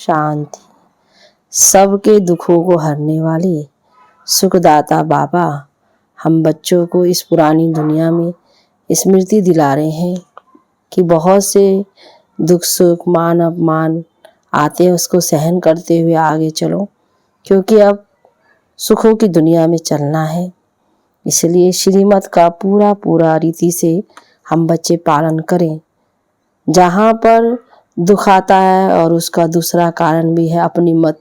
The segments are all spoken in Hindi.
शांति। सबके दुखों को हरने वाले सुखदाता बाबा हम बच्चों को इस पुरानी दुनिया में स्मृति दिला रहे हैं कि बहुत से दुख सुख मान अपमान आते हैं, उसको सहन करते हुए आगे चलो, क्योंकि अब सुखों की दुनिया में चलना है। इसलिए श्रीमत का पूरा पूरा रीति से हम बच्चे पालन करें। जहाँ पर दुख आता है और उसका दूसरा कारण भी है अपनी मत,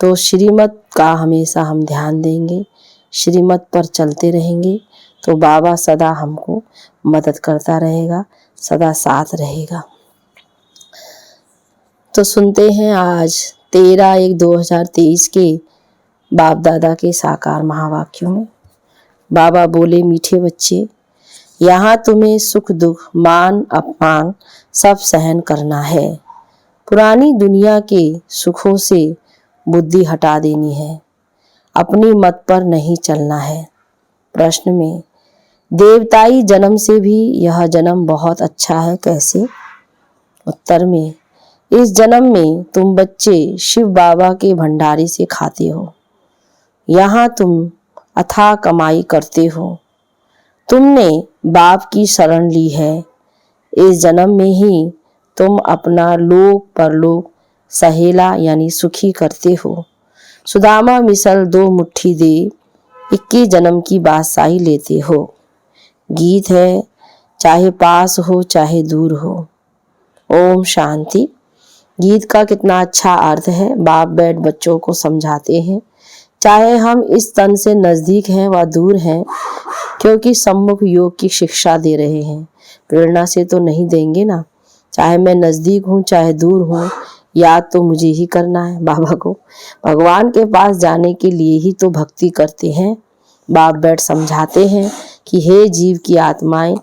तो श्रीमत का हमेशा हम ध्यान देंगे, श्रीमत पर चलते रहेंगे तो बाबा सदा हमको मदद करता रहेगा, सदा साथ रहेगा। तो सुनते हैं आज 13/1/2023 के बाप दादा के साकार महावाक्यों में। बाबा बोले, मीठे बच्चे, यहाँ तुम्हें सुख दुख मान अपमान सब सहन करना है। पुरानी दुनिया के सुखों से बुद्धि हटा देनी है, अपनी मत पर नहीं चलना है। प्रश्न में, देवताई जन्म से भी यह जन्म बहुत अच्छा है, कैसे? उत्तर में, इस जन्म में तुम बच्चे शिव बाबा के भंडारे से खाते हो। यहाँ तुम अथाह कमाई करते हो। तुमने बाप की शरण ली है। इस जन्म में ही तुम अपना लोक परलोक सहेला यानी सुखी करते हो। सुदामा मिसल 2 मुट्ठी दे 21 जन्म की बादशाही लेते हो। गीत है, चाहे पास हो चाहे दूर हो। ओम शांति। गीत का कितना अच्छा अर्थ है। बाप बैठ बच्चों को समझाते हैं, चाहे हम इस तन से नजदीक हैं व दूर हैं, क्योंकि सम्मुख योग की शिक्षा दे रहे हैं। प्रेरणा से तो नहीं देंगे ना। चाहे मैं नजदीक हूँ चाहे दूर हूँ, याद तो मुझे ही करना है बाबा को। भगवान के पास जाने के लिए ही तो भक्ति करते हैं। बाप बैठ समझाते हैं कि हे जीव की आत्माएं,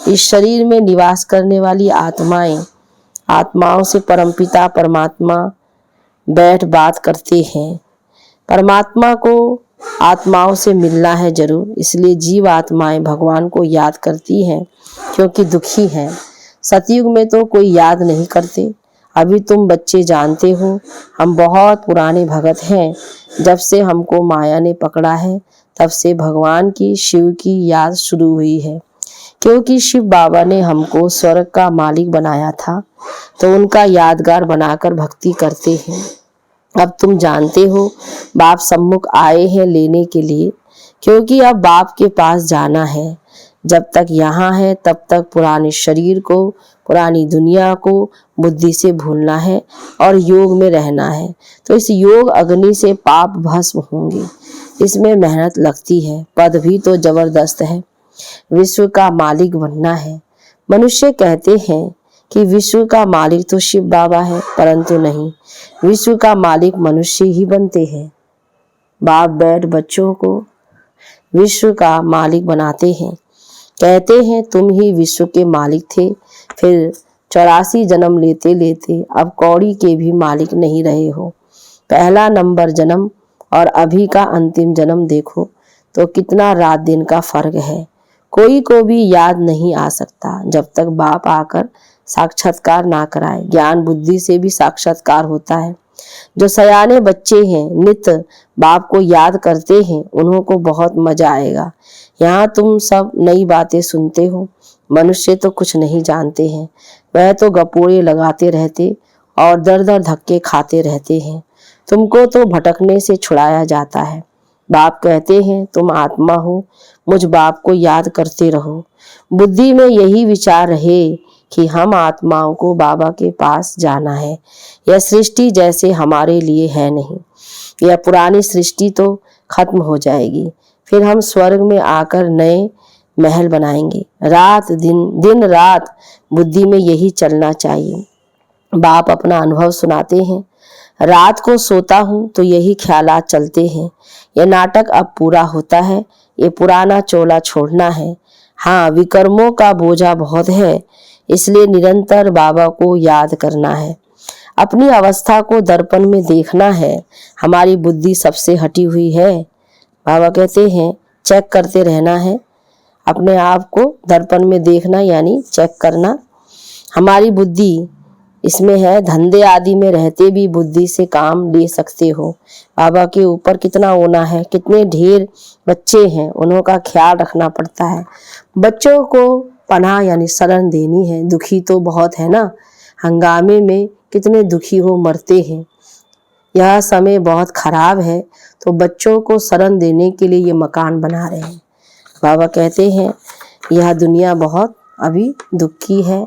इस शरीर में निवास करने वाली आत्माएं, आत्माओं से परमपिता परमात्मा बैठ बात करते हैं। परमात्मा को आत्माओं से मिलना है जरूर, इसलिए जीव आत्माएं भगवान को याद करती हैं, क्योंकि दुखी हैं। सतयुग में तो कोई याद नहीं करते। अभी तुम बच्चे जानते हो, हम बहुत पुराने भगत हैं। जब से हमको माया ने पकड़ा है, तब से भगवान की शिव की याद शुरू हुई है, क्योंकि शिव बाबा ने हमको स्वर्ग का मालिक बनाया था, तो उनका यादगार बनाकर भक्ति करते हैं। अब तुम जानते हो, बाप सम्मुख आए हैं लेने के लिए, क्योंकि अब बाप के पास जाना है। जब तक यहाँ है तब तक पुराने शरीर को, पुरानी दुनिया को बुद्धि से भूलना है और योग में रहना है। तो इस योग अग्नि से पाप भस्म होंगे। इसमें मेहनत लगती है, पद भी तो जबरदस्त है। विश्व का मालिक बनना है। मनुष्य कहते हैं कि विश्व का मालिक तो शिव बाबा है, परंतु नहीं, विश्व का मालिक मनुष्य ही बनते हैं। बाप बैठ बच्चों को विश्व का मालिक बनाते हैं। कहते हैं तुम ही विश्व के मालिक थे, फिर 84 जन्म लेते लेते अब कौड़ी के भी मालिक नहीं रहे हो। पहला नंबर जन्म और अभी का अंतिम जन्म देखो तो कितना रात दिन का फर्क है। कोई को भी याद नहीं आ सकता जब तक बाप आकर साक्षात्कार ना कराए। ज्ञान बुद्धि से भी साक्षात्कार होता है। जो सयाने बच्चे हैं नित्य बाप को याद करते हैं, उन्हों को बहुत मजा आएगा। यहाँ तुम सब नई बातें सुनते हो। मनुष्य तो कुछ नहीं जानते हैं, वह तो गपोड़े लगाते रहते और दर दर धक्के खाते रहते हैं। तुमको तो भटकने से छुड़ाया जाता है। बाप कहते हैं तुम आत्मा हो, मुझ बाप को याद करते रहो। बुद्धि में यही विचार रहे कि हम आत्माओं को बाबा के पास जाना है। यह सृष्टि जैसे हमारे लिए है नहीं। यह पुरानी सृष्टि तो खत्म हो जाएगी, फिर हम स्वर्ग में आकर नए महल बनाएंगे। रात दिन, दिन रात बुद्धि में यही चलना चाहिए। बाप अपना अनुभव सुनाते हैं। रात को सोता हूँ तो यही ख्यालात चलते हैं। यह नाटक अब पूरा होता है, ये पुराना चोला छोड़ना है। हाँ, विकर्मों का बोझा बहुत है, इसलिए निरंतर बाबा को याद करना है। अपनी अवस्था को दर्पण में देखना है। हमारी बुद्धि सबसे हटी हुई है। बाबा कहते हैं चेक करते रहना है, अपने आप को दर्पण में देखना यानी चेक करना। हमारी बुद्धि इसमें है धंधे आदि में रहते भी बुद्धि से काम ले सकते हो। बाबा के ऊपर कितना होना है, कितने ढेर बच्चे हैं, उन्हों का ख्याल रखना पड़ता है। बच्चों को पनाह यानी शरण देनी है। दुखी तो बहुत है ना, हंगामे में कितने दुखी हो मरते हैं। यह समय बहुत खराब है, तो बच्चों को शरण देने के लिए ये मकान बना रहे हैं। बाबा कहते हैं यह दुनिया बहुत अभी दुखी है,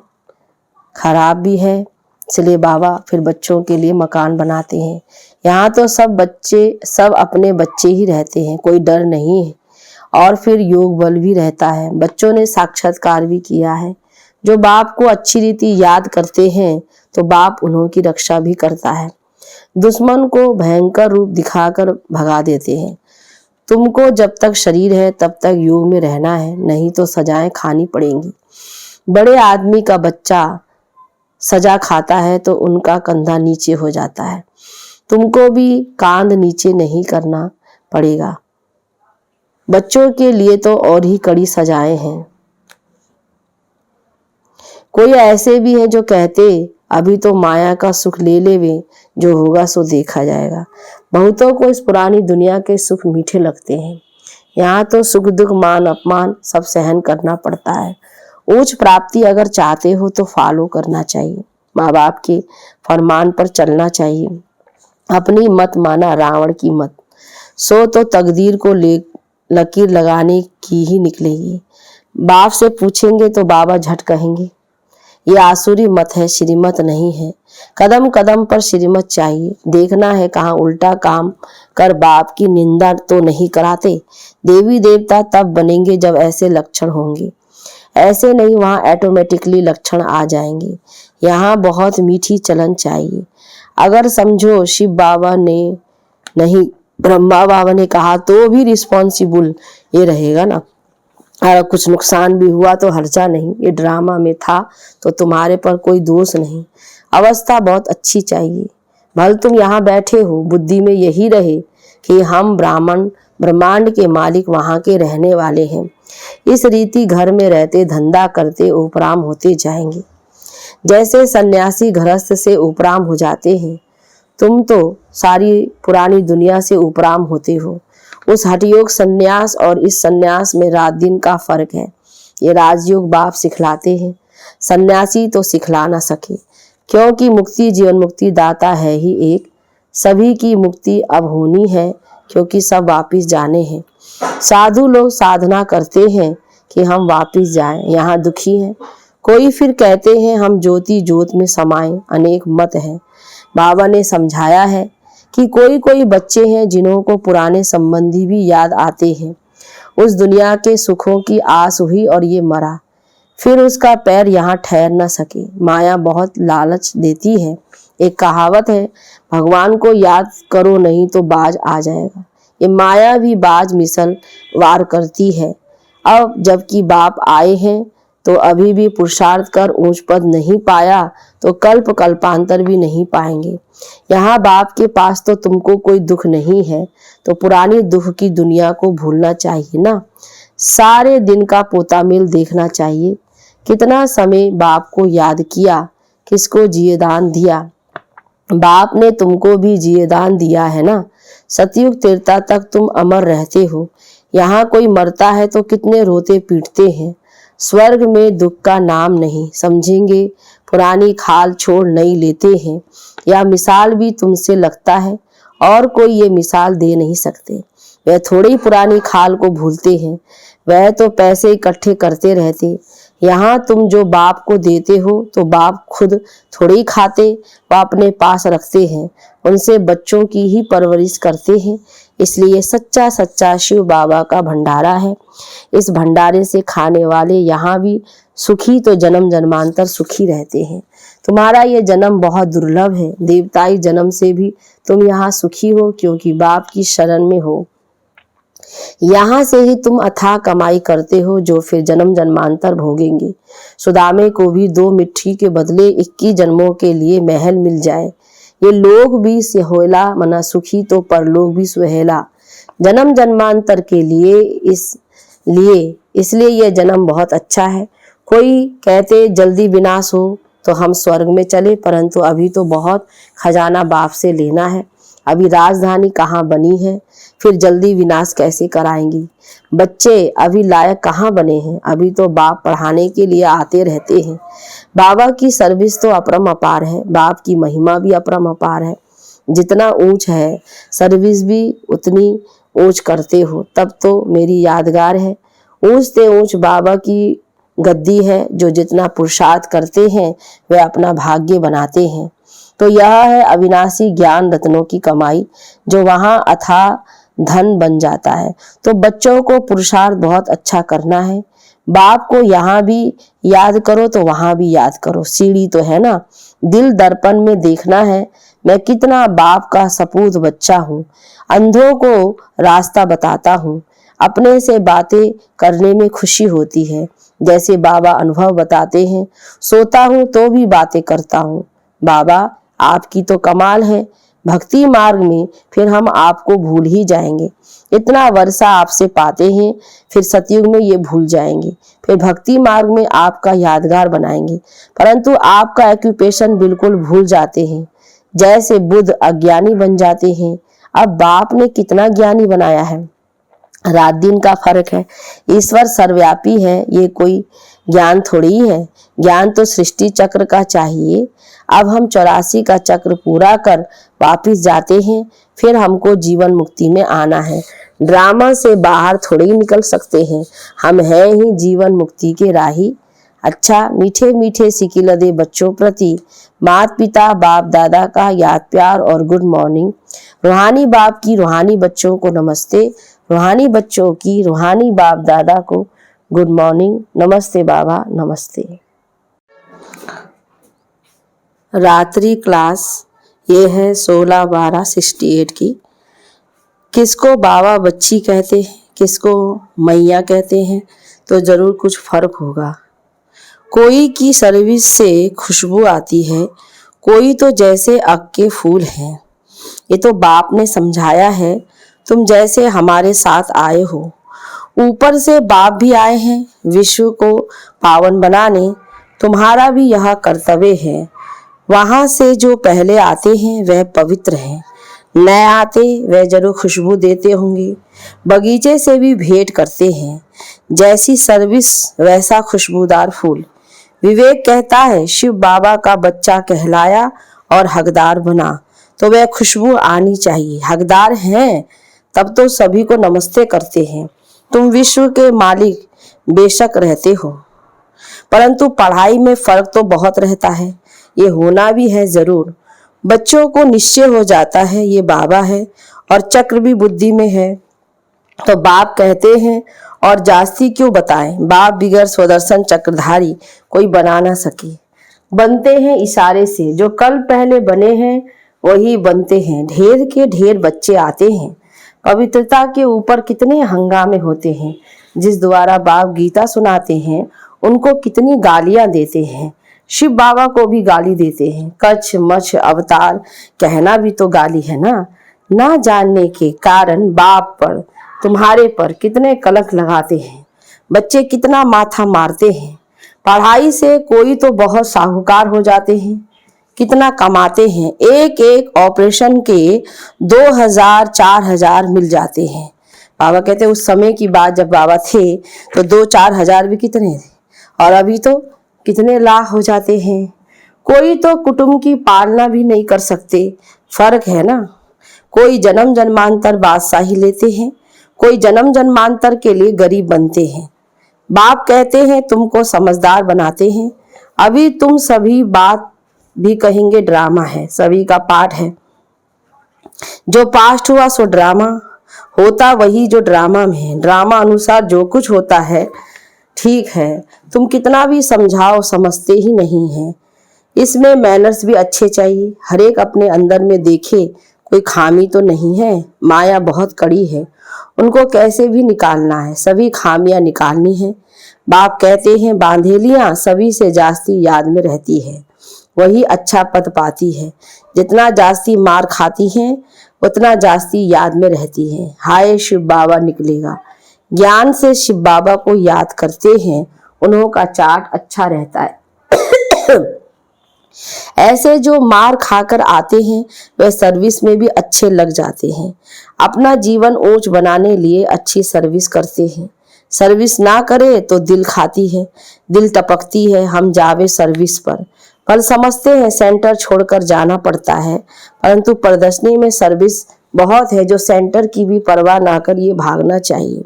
खराब भी है, इसलिए बाबा फिर बच्चों के लिए मकान बनाते हैं। यहाँ तो सब अपने बच्चे ही रहते हैं, कोई डर नहीं है, और फिर योग बल भी रहता है। बच्चों ने साक्षात्कार भी किया है। जो बाप को अच्छी रीति याद करते हैं तो बाप उन्हों की रक्षा भी करता है। दुश्मन को भयंकर रूप दिखाकर भगा देते हैं। तुमको जब तक शरीर है तब तक योग में रहना है, नहीं तो सजाएं खानी पड़ेंगी। बड़े आदमी का बच्चा सजा खाता है तो उनका कंधा नीचे हो जाता है। तुमको भी कांध नीचे नहीं करना पड़ेगा। बच्चों के लिए तो और ही कड़ी सजाएं हैं। कोई ऐसे भी हैं जो कहते अभी तो माया का सुख ले लेवे, जो होगा सो देखा जाएगा। बहुतों को इस पुरानी दुनिया के सुख मीठे लगते हैं। यहाँ तो सुख दुख मान अपमान सब सहन करना पड़ता है। उच्च प्राप्ति अगर चाहते हो तो फॉलो करना चाहिए, माँ बाप के फरमान पर चलना चाहिए। अपनी मत माना रावण की मत, सो तो तकदीर को ले लकीर लगाने की ही निकलेगी। बाप से पूछेंगे तो बाबा झट कहेंगे ये आसुरी मत है, श्रीमत नहीं है। कदम कदम पर श्रीमत चाहिए। देखना है कहाँ उल्टा काम कर बाप की निंदा तो नहीं कराते। देवी देवता तब बनेंगे जब ऐसे लक्षण होंगे, ऐसे नहीं वहाँ ऑटोमेटिकली लक्षण आ जाएंगे। यहाँ बहुत मीठी चलन चाहिए। अगर समझो शिव बाबा ने नहीं ब्रह्मा बाबा ने कहा तो भी रिस्पॉन्सिबल ये रहेगा ना। अगर कुछ नुकसान भी हुआ तो हर्जा नहीं, ये ड्रामा में था तो तुम्हारे पर कोई दोष नहीं। अवस्था बहुत अच्छी चाहिए। भल तुम यहाँ बैठे हो, बुद्धि में यही रहे कि हम ब्रह्मांड के मालिक वहाँ के रहने वाले हैं। इस रीति घर में रहते धंधा करते उपराम होते जाएंगे। जैसे सन्यासी गृहस्थ से उपराम हो जाते हैं, तुम तो सारी पुरानी दुनिया से उपराम होते हो। उस हठयोग सन्यास और इस सन्यास में रात दिन का फर्क है। ये राजयोग बाप सिखलाते हैं, सन्यासी तो सिखला ना सके, क्योंकि मुक्ति जीवन मुक्ति दाता है ही एक। सभी की मुक्ति अब होनी है, क्योंकि सब वापिस जाने हैं। साधु लोग साधना करते हैं कि हम वापिस जाएं, यहाँ दुखी हैं। कोई फिर कहते हैं हम ज्योति ज्योत में समाएं, अनेक मत है। बाबा ने समझाया है कि कोई कोई बच्चे हैं जिन्हों को पुराने संबंधी भी याद आते हैं। उस दुनिया के सुखों की आस हुई और ये मरा, फिर उसका पैर यहाँ ठहर न सके। माया बहुत लालच देती है। एक कहावत है, भगवान को याद करो नहीं तो बाज आ जाएगा। ये माया भी बाज मिसल वार करती है। अब जबकि बाप आए हैं तो अभी भी पुरुषार्थ कर ऊंच पद नहीं पाया तो कल्पांतर भी नहीं पाएंगे। यहाँ बाप के पास तो तुमको कोई दुख नहीं है, तो पुरानी दुख की दुनिया को भूलना चाहिए ना। सारे दिन का पोता मेल देखना चाहिए। कितना समय बाप को याद किया, किसको जिए दान दिया। बाप ने तुमको भी जिए दान दिया है ना। सतयुग त्रेता तक तुम अमर रहते हो। यहाँ कोई मरता है तो कितने रोते पीटते हैं। स्वर्ग में दुख का नाम नहीं, समझेंगे पुरानी खाल छोड़ नई लेते हैं। यह मिसाल भी तुमसे लगता है, और कोई ये मिसाल दे नहीं सकते। वह थोड़ी पुरानी खाल को भूलते हैं, वह तो पैसे इकट्ठे करते रहते। यहाँ तुम जो बाप को देते हो तो बाप खुद थोड़ी खाते, वह अपने पास रखते हैं, उनसे बच्चों की ही परवरिश करते हैं। इसलिए सच्चा सच्चा शिव बाबा का भंडारा है। इस भंडारे से खाने वाले यहाँ भी सुखी तो जन्म जन्मांतर सुखी रहते हैं। तुम्हारा ये जन्म बहुत दुर्लभ है। देवताई जन्म से भी तुम यहाँ सुखी हो, क्योंकि बाप की शरण में हो। यहाँ से ही तुम अथाह कमाई करते हो, जो फिर जन्म जन्मांतर भोगेंगे। सुदामे को भी 2 मिट्टी के बदले 21 जन्मों के लिए महल मिल जाए। ये लोग भी सुहेला मना सुखी तो परलोक भी सुहेला। जन्म जन्मांतर के लिए इसलिए ये जन्म बहुत अच्छा है। कोई कहते जल्दी विनाश हो तो हम स्वर्ग में चले, परंतु अभी तो बहुत खजाना बाप से लेना है। अभी राजधानी कहाँ बनी है, फिर जल्दी विनाश कैसे कराएंगी। बच्चे अभी लायक कहाँ बने हैं, अभी तो बाप पढ़ाने के लिए आते रहते हैं। बाबा की सर्विस तो अपरम अपार है, बाप की महिमा भी अपरम अपार है। जितना ऊंच है सर्विस भी उतनी ऊंच करते हो, तब तो मेरी यादगार है। ऊंच से ऊंच बाबा की गद्दी है, जो जितना पुरुषार्थ करते हैं वे अपना भाग्य बनाते हैं। तो यह है अविनाशी ज्ञान रत्नों की कमाई, जो वहां अथाह धन बन जाता है। तो बच्चों को पुरुषार्थ बहुत अच्छा करना है। बाप को यहाँ भी याद करो तो वहां भी याद करो, सीढ़ी तो है ना। दिल दर्पण में देखना है, मैं कितना बाप का सपूत बच्चा हूँ। अंधों को रास्ता बताता हूँ, अपने से बातें करने में खुशी होती है। जैसे बाबा अनुभव बताते हैं, सोता हूँ तो भी बातें करता हूँ। बाबा आपकी तो कमाल है, भक्ति मार्ग में फिर हम आपको भूल ही जाएंगे। इतना वर्षा आपसे पाते हैं, फिर सतयुग में ये भूल जाएंगे, फिर भक्ति मार्ग में आपका यादगार बनाएंगे, परंतु आपका ऑक्यूपेशन बिल्कुल भूल जाते हैं। जैसे बुद्ध अज्ञानी बन जाते हैं, अब बाप ने कितना ज्ञानी बनाया है। रात दिन का फर्क है, ईश्वर सर्वव्यापी है, ये कोई ज्ञान थोड़ी है। ज्ञान तो सृष्टि चक्र का चाहिए। अब हम 84 का चक्र पूरा कर वापिस जाते हैं, फिर हमको जीवन मुक्ति में आना है। ड्रामा से बाहर थोड़ी निकल सकते हैं, हम हैं ही जीवन मुक्ति के राही। अच्छा, मीठे मीठे सिकिलदे बच्चों प्रति माता पिता बाप दादा का याद प्यार और गुड मॉर्निंग। रूहानी बाप की रूहानी बच्चों को नमस्ते, रूहानी बच्चों की रूहानी बाप दादा को गुड मॉर्निंग। नमस्ते बाबा, नमस्ते। रात्रि क्लास ये है 16/12/68 की। किसको बाबा बच्ची कहते हैं, किसको मैया कहते हैं, तो जरूर कुछ फर्क होगा। कोई की सर्विस से खुशबू आती है, कोई तो जैसे अग के फूल हैं। ये तो बाप ने समझाया है, तुम जैसे हमारे साथ आए हो। ऊपर से बाप भी आए हैं विश्व को पावन बनाने, तुम्हारा भी यह कर्तव्य है। वहां से जो पहले आते हैं वह पवित्र हैं, नए आते वह जरूर खुशबू देते होंगे। बगीचे से भी भेंट करते हैं, जैसी सर्विस वैसा खुशबूदार फूल। विवेक कहता है शिव बाबा का बच्चा कहलाया और हकदार बना, तो वह खुशबू आनी चाहिए। हकदार हैं तब तो सभी को नमस्ते करते हैं। तुम विश्व के मालिक बेशक रहते हो, परंतु पढ़ाई में फर्क तो बहुत रहता है, ये होना भी है जरूर। बच्चों को निश्चय हो जाता है ये बाबा है, और चक्र भी बुद्धि में है, तो बाप कहते हैं और जास्ती क्यों बताएं। बाप बिगर स्वदर्शन चक्रधारी कोई बना ना सके। बनते हैं इशारे से, जो कल पहले बने हैं वही बनते हैं। ढेर के ढेर बच्चे आते हैं, पवित्रता के ऊपर कितने हंगामे होते हैं। जिस द्वारा बाप गीता सुनाते हैं उनको कितनी गालियां देते हैं। शिव बाबा को भी गाली देते हैं। कच्छ मच्छ अवतार कहना भी तो गाली है ना जानने के कारण बाप पर तुम्हारे पर कितने कलंक लगाते हैं। बच्चे कितना माथा मारते हैं। पढ़ाई से कोई तो बहुत साहूकार हो जाते हैं, कितना कमाते हैं। एक एक ऑपरेशन के 2000-4000 मिल जाते हैं। बाबा कहते हैं उस समय की बात जब बाबा थे तो 2-4 हजार भी कितने थे, और अभी तो कितने लाख हो जाते हैं। कोई तो कुटुंब की पालना भी नहीं कर सकते। फर्क है ना। कोई जन्म जन्मांतर बादशाही लेते हैं, कोई जन्म जन्मांतर के लिए गरीब बनते हैं। बाप कहते हैं तुमको समझदार बनाते हैं। अभी तुम सभी बात भी कहेंगे ड्रामा है, सभी का पाठ है। जो पास्ट हुआ सो ड्रामा होता, वही जो ड्रामा में है। ड्रामा अनुसार जो कुछ होता है ठीक है, तुम कितना भी समझाओ समझते ही नहीं है। इसमें मैनर्स भी अच्छे चाहिए, हर एक अपने अंदर में देखे कोई खामी तो नहीं है। माया बहुत कड़ी है, उनको कैसे भी निकालना है, सभी खामियां निकालनी है। बाप कहते हैं बांधेलियां सभी से जास्ती याद में रहती है, वही अच्छा पद पाती है। जितना जास्ती मार खाती हैं उतना जास्ती याद में रहती है। हाय शिव बाबा निकलेगा। ज्ञान से शिव बाबा को याद करते हैं, उन्हों का चार्ट अच्छा रहता है। ऐसे जो मार खाकर आते हैं वह सर्विस में भी अच्छे लग जाते हैं। अपना जीवन ऊंच बनाने लिए अच्छी सर्विस करते हैं। सर्विस ना करे तो दिल खाती है, दिल टपकती है हम जावे सर्विस पर समझते हैं सेंटर छोड़कर जाना पड़ता है, परंतु प्रदर्शनी में सर्विस बहुत है जो सेंटर की भी परवाह ना कर ये भागना चाहिए।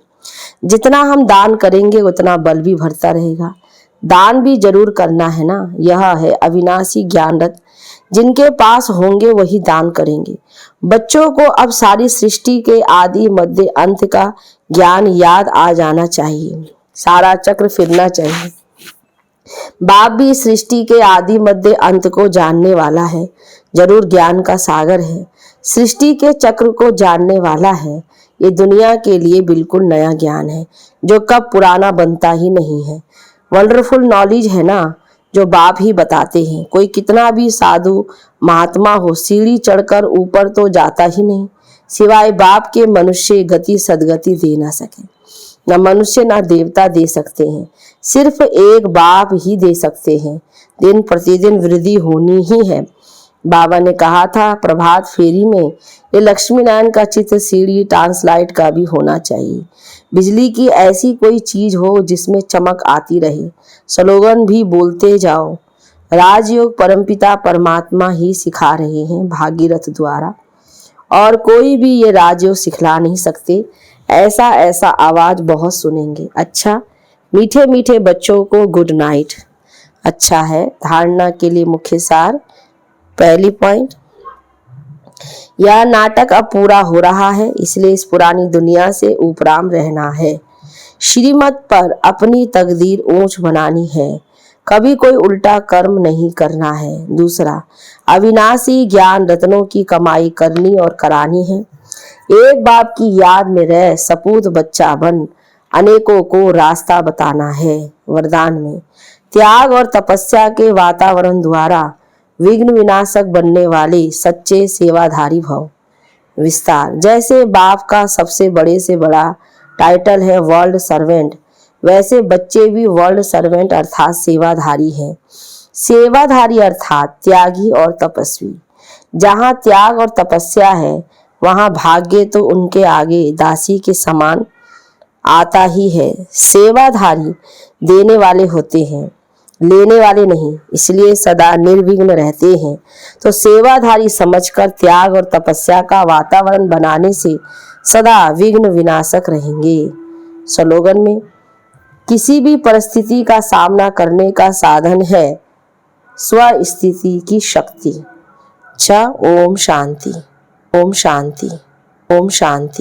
जितना हम दान करेंगे उतना बल भी भरता रहेगा। दान भी जरूर करना है ना, यह है अविनाशी ज्ञान रत्न, जिनके पास होंगे वही दान करेंगे। बच्चों को अब सारी सृष्टि के आदि मध्य अंत का ज्ञान याद आ जाना चाहिए, सारा चक्र फिरना चाहिए। बाप भी सृष्टि के आदि मध्य अंत को जानने वाला है, जरूर ज्ञान का सागर है, सृष्टि के चक्र को जानने वाला है। ये दुनिया के लिए बिल्कुल नया ज्ञान है जो कब पुराना बनता ही नहीं है। वंडरफुल नॉलेज है ना, जो बाप ही बताते हैं। कोई कितना भी साधु महात्मा हो, सीढ़ी चढ़कर ऊपर तो जाता ही नहीं, सिवाय बाप के मनुष्य गति सदगति दे ना सके। न मनुष्य न देवता दे सकते हैं, सिर्फ एक बाप ही दे सकते हैं। दिन प्रतिदिन वृद्धि होनी ही है। बाबा ने कहा था प्रभात फेरी में, ये लक्ष्मी नारायण का चित्र सीढ़ी ट्रांसलाइट का भी होना चाहिए। बिजली की ऐसी कोई चीज हो जिसमें चमक आती रहे। स्लोगन भी बोलते जाओ। राजयोग परमपिता परमात्मा ही सिखा रहे हैं भागीरथ द्वारा, और कोई भी ये राजयोग सिखला नहीं सकते। ऐसा ऐसा आवाज बहुत सुनेंगे। अच्छा, मीठे मीठे बच्चों को गुड नाइट। अच्छा है, धारणा के लिए मुख्य सार। पहली पॉइंट, यह नाटक अब पूरा हो रहा है, इसलिए इस पुरानी दुनिया से उपराम रहना है। श्रीमत पर अपनी तकदीर ऊंच बनानी है, कभी कोई उल्टा कर्म नहीं करना है। दूसरा, अविनाशी ज्ञान रत्नों की कमाई करनी और करानी है। एक बाप की याद में रह सपूत बच्चा बन अनेकों को रास्ता बताना है। वरदान में त्याग और तपस्या के वातावरण द्वारा विघ्न विनाशक बनने वाले सच्चे सेवाधारी भव। विस्तार, जैसे बाप का सबसे बड़े से बड़ा टाइटल है वर्ल्ड सर्वेंट, वैसे बच्चे भी वर्ल्ड सर्वेंट अर्थात सेवाधारी हैं। सेवाधारी अर्थात त्यागी और तपस्वी। जहाँ त्याग और तपस्या है वहाँ भाग्य तो उनके आगे दासी के समान आता ही है। सेवाधारी देने वाले होते हैं, लेने वाले नहीं, इसलिए सदा निर्विघ्न रहते हैं। तो सेवाधारी समझकर त्याग और तपस्या का वातावरण बनाने से सदा विघ्न विनाशक रहेंगे। स्लोगन में, किसी भी परिस्थिति का सामना करने का साधन है स्वस्थिति की शक्ति। ओम शांति, ओम शांति, ओम शांति।